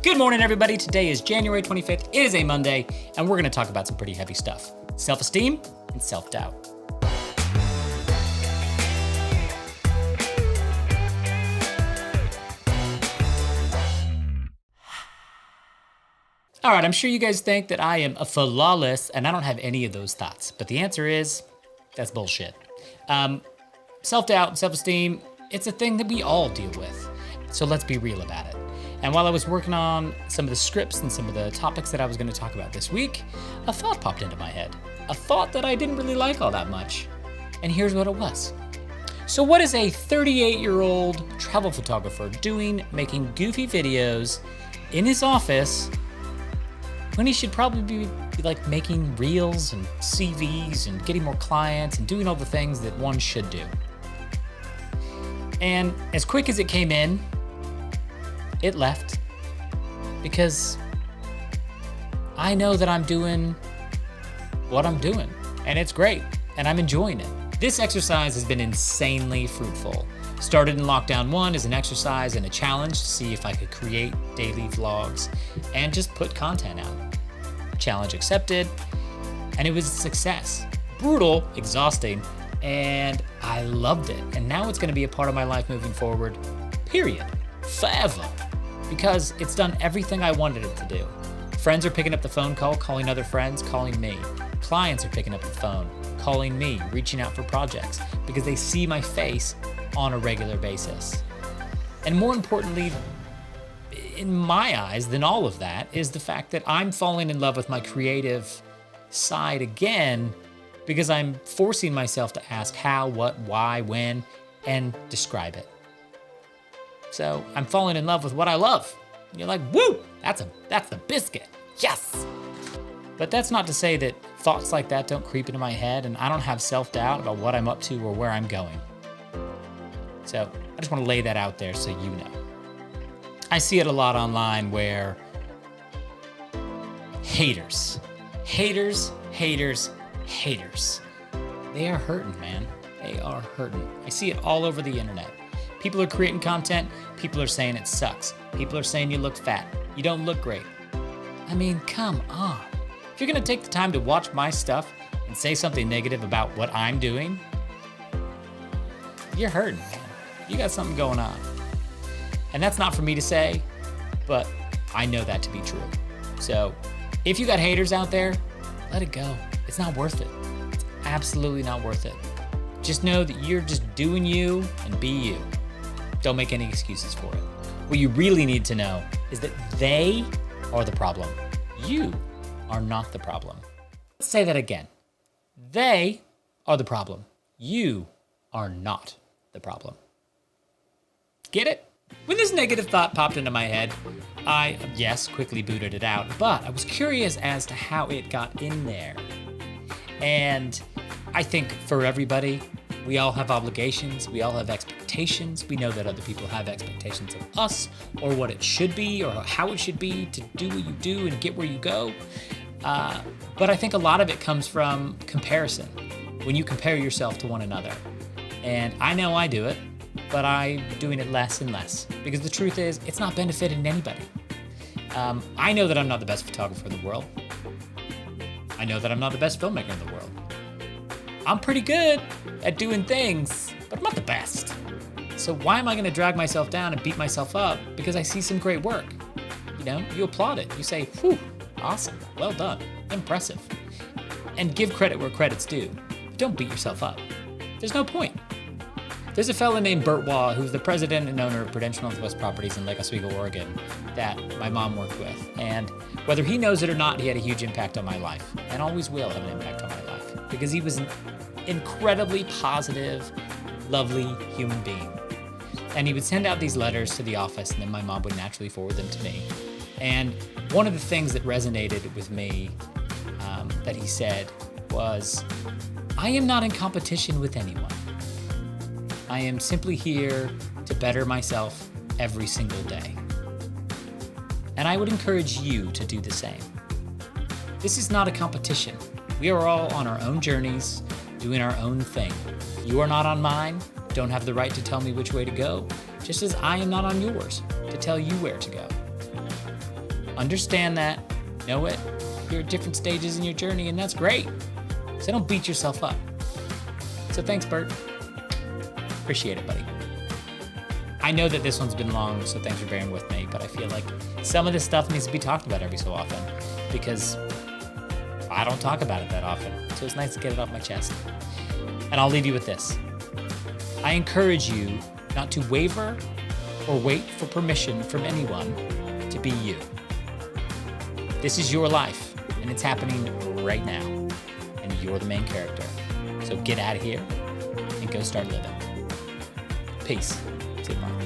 Good morning, everybody. Today is January 25th. It is a Monday, and we're going to talk about some pretty heavy stuff. Self-esteem and self-doubt. All right, I'm sure you guys think that I am a flawless, and I don't have any of those thoughts. But the answer is, that's bullshit. Self-doubt and self-esteem, it's a thing that we all deal with. So let's be real about it. And while I was working on some of the scripts and some of the topics that I was going to talk about this week, a thought popped into my head. A thought that I didn't really like all that much. And here's what it was. So what is a 38-year-old travel photographer doing making goofy videos in his office when he should probably be like making reels and CVs and getting more clients and doing all the things that one should do? And as quick as it came in, it left, because I know that I'm doing what I'm doing, and it's great, and I'm enjoying it. This exercise has been insanely fruitful. Started in lockdown 1 as an exercise and a challenge to see if I could create daily vlogs and just put content out. Challenge accepted, and it was a success. Brutal, exhausting, and I loved it. And now it's gonna be a part of my life moving forward, period, forever. Because it's done everything I wanted it to do. Friends are picking up the phone call, calling other friends, calling me. Clients are picking up the phone, calling me, reaching out for projects, because they see my face on a regular basis. And more importantly, in my eyes than all of that, is the fact that I'm falling in love with my creative side again, because I'm forcing myself to ask how, what, why, when, and describe it. So I'm falling in love with what I love. And you're like, woo, that's the biscuit, yes. But that's not to say that thoughts like that don't creep into my head and I don't have self-doubt about what I'm up to or where I'm going. So I just want to lay that out there so you know. I see it a lot online where haters, they are hurting, man. They are hurting. I see it all over the internet. People are creating content, people are saying it sucks. People are saying you look fat, you don't look great. I mean, come on. If you're gonna take the time to watch my stuff and say something negative about what I'm doing, you're hurting, man. You got something going on. And that's not for me to say, but I know that to be true. So if you got haters out there, let it go. It's not worth it. It's absolutely not worth it. Just know that you're just doing you and be you. Don't make any excuses for it. What you really need to know is that they are the problem. You are not the problem. Let's say that again. They are the problem. You are not the problem. Get it? When this negative thought popped into my head, I, yes, quickly booted it out, but I was curious as to how it got in there. And I think for everybody, we all have obligations, we all have expectations. We know that other people have expectations of us, or what it should be, or how it should be to do what you do and get where you go. But I think a lot of it comes from comparison, when you compare yourself to one another. And I know I do it, but I'm doing it less and less, because the truth is, it's not benefiting anybody. I know that I'm not the best photographer in the world. I know that I'm not the best filmmaker in the world. I'm pretty good at doing things, but I'm not the best. So why am I gonna drag myself down and beat myself up because I see some great work? You know, you applaud it. You say, whew, awesome, well done, impressive. And give credit where credit's due. But don't beat yourself up. There's no point. There's a fella named Bert Waugh, who's the president and owner of Prudential Northwest Properties in Lake Oswego, Oregon, that my mom worked with. And whether he knows it or not, he had a huge impact on my life, and always will have an impact on my life, because he was an incredibly positive, lovely human being. And he would send out these letters to the office, and then my mom would naturally forward them to me. And one of the things that resonated with me that he said was, I am not in competition with anyone. I am simply here to better myself every single day. And I would encourage you to do the same. This is not a competition. We are all on our own journeys, doing our own thing. You are not on mine, don't have the right to tell me which way to go, just as I am not on yours to tell you where to go. Understand that, know it. You're at different stages in your journey, and that's great. So don't beat yourself up. So thanks, Bert. Appreciate it, buddy. I know that this one's been long, so thanks for bearing with me, but I feel like some of this stuff needs to be talked about every so often because I don't talk about it that often. So it's nice to get it off my chest. And I'll leave you with this. I encourage you not to waver or wait for permission from anyone to be you. This is your life, and it's happening right now, and you're the main character. So get out of here and go start living. Peace. See you tomorrow.